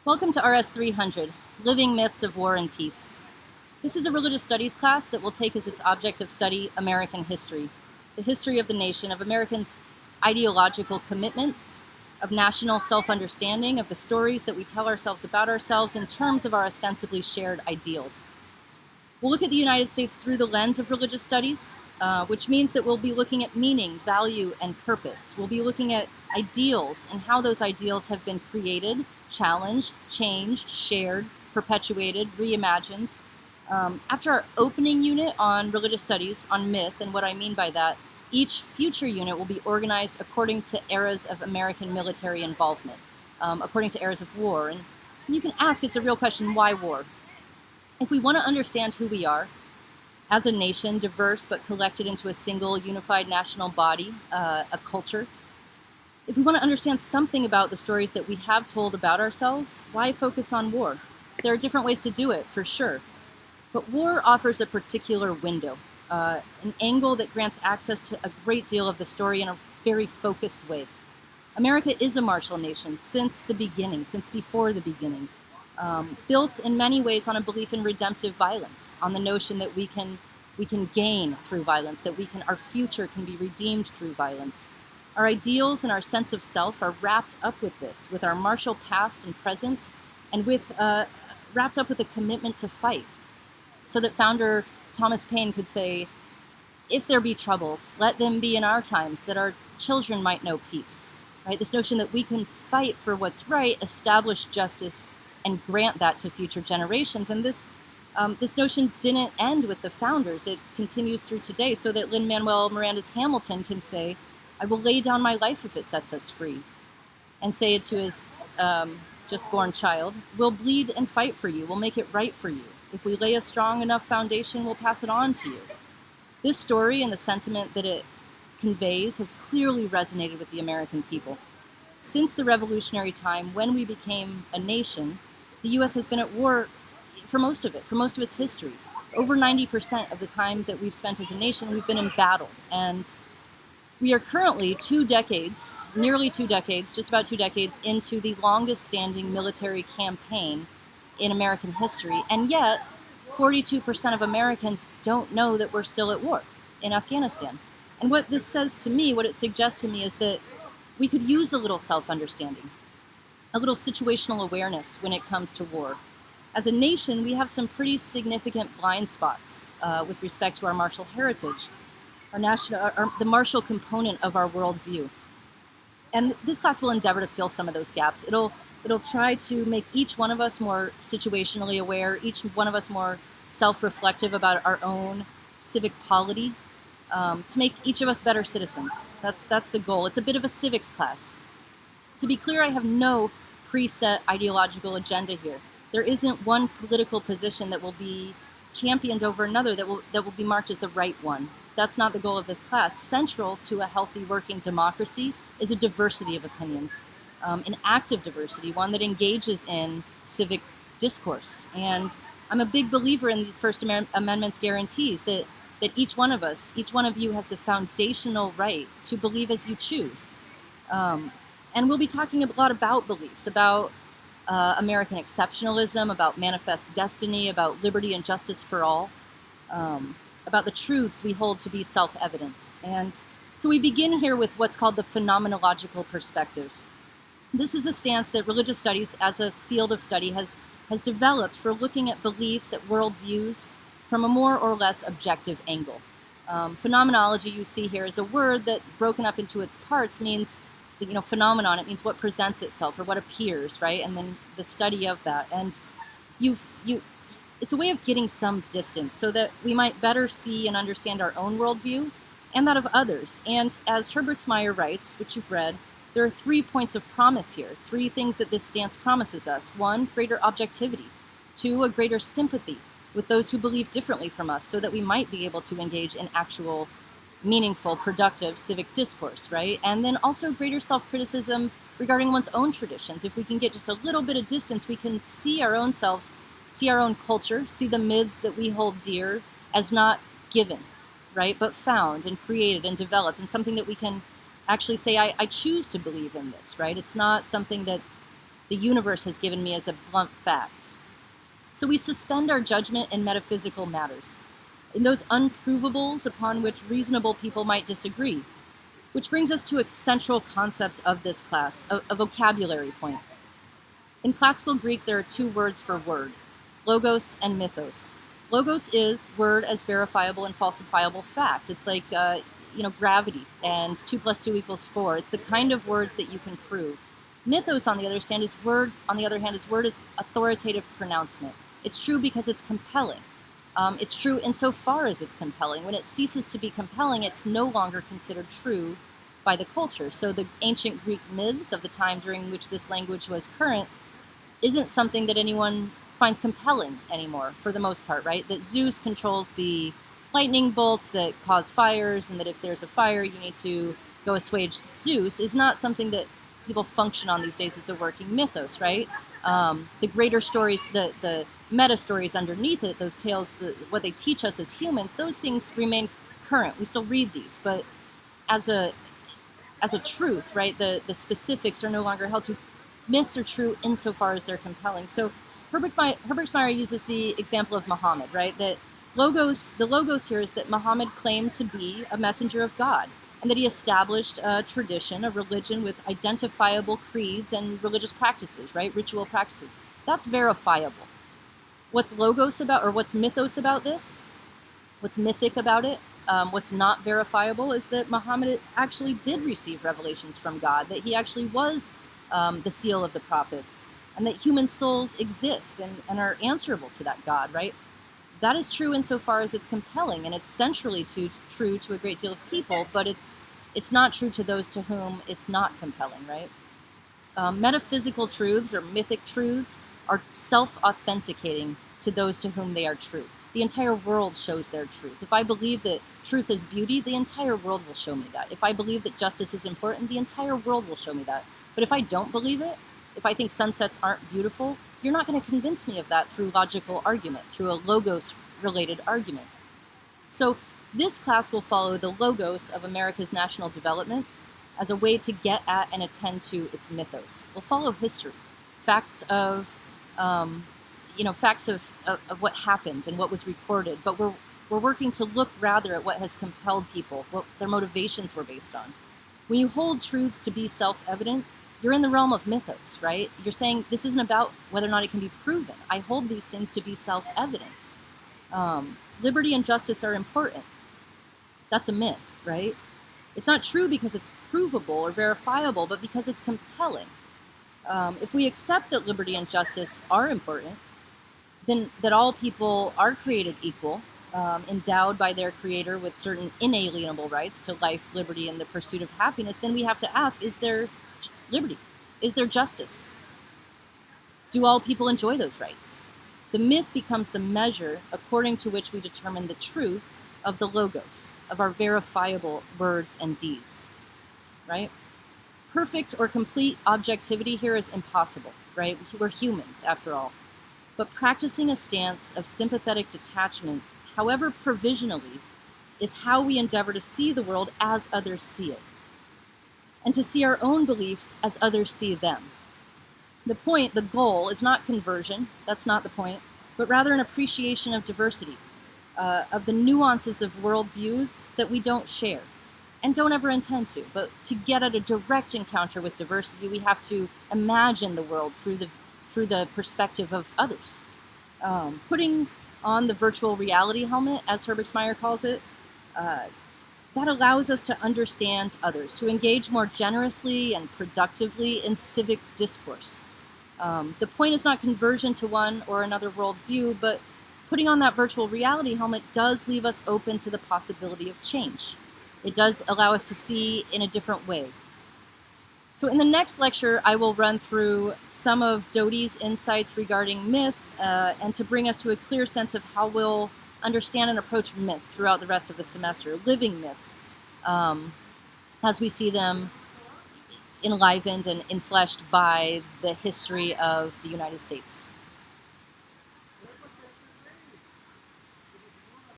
Welcome to RS 300, Living Myths of War and Peace. This is a religious studies class that will take as its object of study American history, the history of the nation, of Americans' ideological commitments, of national self-understanding, of the stories that we tell ourselves about ourselves in terms of our ostensibly shared ideals. We'll look at the United States through the lens of religious studies, which means that we'll be looking at meaning, value, and purpose. We'll be looking at ideals and how those ideals have been created, challenged, changed, shared, perpetuated, reimagined. After our opening unit on religious studies, on myth, and what I mean by that, each future unit will be organized according to eras of American military involvement, according to eras of war. And you can ask, it's a real question, why war? If we want to understand who we are as a nation, diverse but collected into a single unified national body, a culture, if we want to understand something about the stories that we have told about ourselves, why focus on war? There are different ways to do it, for sure. But war offers a particular window, an angle that grants access to a great deal of the story in a very focused way. America is a martial nation since the beginning, since before the beginning. Built in many ways on a belief in redemptive violence, on the notion that we can gain through violence, that our future can be redeemed through violence. Our ideals and our sense of self are wrapped up with this, with our martial past and present, and wrapped up with a commitment to fight. So that founder Thomas Paine could say, if there be troubles, let them be in our times, that our children might know peace. Right? This notion that we can fight for what's right, establish justice, and grant that to future generations. And this notion didn't end with the founders. It continues through today, so that Lin-Manuel Miranda's Hamilton can say, I will lay down my life if it sets us free. And say it to his just-born child, we'll bleed and fight for you. We'll make it right for you. If we lay a strong enough foundation, we'll pass it on to you. This story and the sentiment that it conveys has clearly resonated with the American people. Since the revolutionary time, when we became a nation, the U.S. has been at war for most of its history. Over 90% of the time that we've spent as a nation, we've been embattled. And we are currently nearly 2 decades, just about 2 decades, into the longest standing military campaign in American history. And yet, 42% of Americans don't know that we're still at war in Afghanistan. And what this says to me, what it suggests to me, is that we could use a little self-understanding, a little situational awareness when it comes to war. As a nation, we have some pretty significant blind spots with respect to our martial heritage, the martial component of our worldview. And this class will endeavor to fill some of those gaps. It'll try to make each one of us more situationally aware, each one of us more self-reflective about our own civic polity, to make each of us better citizens. That's the goal. It's a bit of a civics class. To be clear, I have no preset ideological agenda here. There isn't one political position that will be championed over another that will be marked as the right one. That's not the goal of this class. Central to a healthy working democracy is a diversity of opinions, an active diversity, one that engages in civic discourse. And I'm a big believer in the First Amendment's guarantees that each one of us, each one of you, has the foundational right to believe as you choose. And we'll be talking a lot about beliefs, about American exceptionalism, about manifest destiny, about liberty and justice for all, about the truths we hold to be self-evident. And so we begin here with what's called the phenomenological perspective. This is a stance that religious studies as a field of study has developed for looking at beliefs, at worldviews, from a more or less objective angle. Phenomenology, you see here, is a word that, broken up into its parts, means phenomenon. It means what presents itself or what appears, right? And then the study of that. And it's a way of getting some distance so that we might better see and understand our own worldview and that of others. And as Herbrechtsmeier writes, which you've read, there are 3 points of promise here, 3 things that this stance promises us. 1, greater objectivity. 2, a greater sympathy with those who believe differently from us so that we might be able to engage in actual, meaningful, productive civic discourse, right? And then also greater self-criticism regarding one's own traditions. If we can get just a little bit of distance, we can see our own selves, see our own culture, see the myths that we hold dear as not given, right? But found and created and developed, and something that we can actually say, I choose to believe in this, right? It's not something that the universe has given me as a blunt fact. So we suspend our judgment in metaphysical matters, in those unprovables upon which reasonable people might disagree. Which brings us to a central concept of this class, a vocabulary point. In classical Greek, there are two words for word, logos and mythos. Logos is word as verifiable and falsifiable fact. It's like, gravity and 2 + 2 = 4. It's the kind of words that you can prove. Mythos, on the other hand, is word as authoritative pronouncement. It's true because it's compelling. It's true insofar as it's compelling. When it ceases to be compelling, it's no longer considered true by the culture. So the ancient Greek myths of the time during which this language was current isn't something that anyone finds compelling anymore, for the most part, right? That Zeus controls the lightning bolts that cause fires, and that if there's a fire, you need to go assuage Zeus, is not something that people function on these days as a working mythos, right? The greater stories, the meta stories underneath it, those tales, what they teach us as humans, those things remain current. We still read these, but as a truth, right? The specifics are no longer held to. Myths are true insofar as they're compelling. So Herbrechtsmeier uses the example of Muhammad, right? That the logos here is that Muhammad claimed to be a messenger of God, and that he established a tradition, a religion with identifiable creeds and religious practices, right? Ritual practices. That's verifiable. What's logos about, or what's mythos about this? What's mythic about it? What's not verifiable is that Muhammad actually did receive revelations from God, that he actually was the seal of the prophets, and that human souls exist and are answerable to that God, right? That is true insofar as it's compelling, and it's centrally true to a great deal of people, but it's not true to those to whom it's not compelling, right? Metaphysical truths or mythic truths are self-authenticating to those to whom they are true. The entire world shows their truth. If I believe that truth is beauty, the entire world will show me that. If I believe that justice is important, the entire world will show me that. But if I don't believe it, if I think sunsets aren't beautiful, you're not going to convince me of that through logical argument, through a logos-related argument. So this class will follow the logos of America's national development as a way to get at and attend to its mythos. We'll follow history, facts of what happened and what was recorded, but we're working to look rather at what has compelled people, what their motivations were based on. When you hold truths to be self-evident, you're in the realm of mythos, right? You're saying this isn't about whether or not it can be proven. I hold these things to be self-evident. Liberty and justice are important. That's a myth, right? It's not true because it's provable or verifiable, but because it's compelling. If we accept that liberty and justice are important, then that all people are created equal, endowed by their creator with certain inalienable rights to life, liberty, and the pursuit of happiness, then we have to ask, is there liberty? Is there justice? Do all people enjoy those rights? The myth becomes the measure according to which we determine the truth of the logos, of our verifiable words and deeds, right? Perfect or complete objectivity here is impossible, right? We're humans, after all. But practicing a stance of sympathetic detachment, however provisionally, is how we endeavor to see the world as others see it, and to see our own beliefs as others see them. The goal, is not conversion, that's not the point, but rather an appreciation of diversity, of the nuances of worldviews that we don't share, and don't ever intend to. But to get at a direct encounter with diversity, we have to imagine the world through the perspective of others. Putting on the virtual reality helmet, as Herbrechtsmeier calls it, that allows us to understand others, to engage more generously and productively in civic discourse. The point is not conversion to one or another worldview, but putting on that virtual reality helmet does leave us open to the possibility of change. It does allow us to see in a different way. So in the next lecture, I will run through some of Doty's insights regarding myth, and to bring us to a clear sense of how we'll understand and approach myth throughout the rest of the semester, living myths, as we see them enlivened and infleshed by the history of the United States.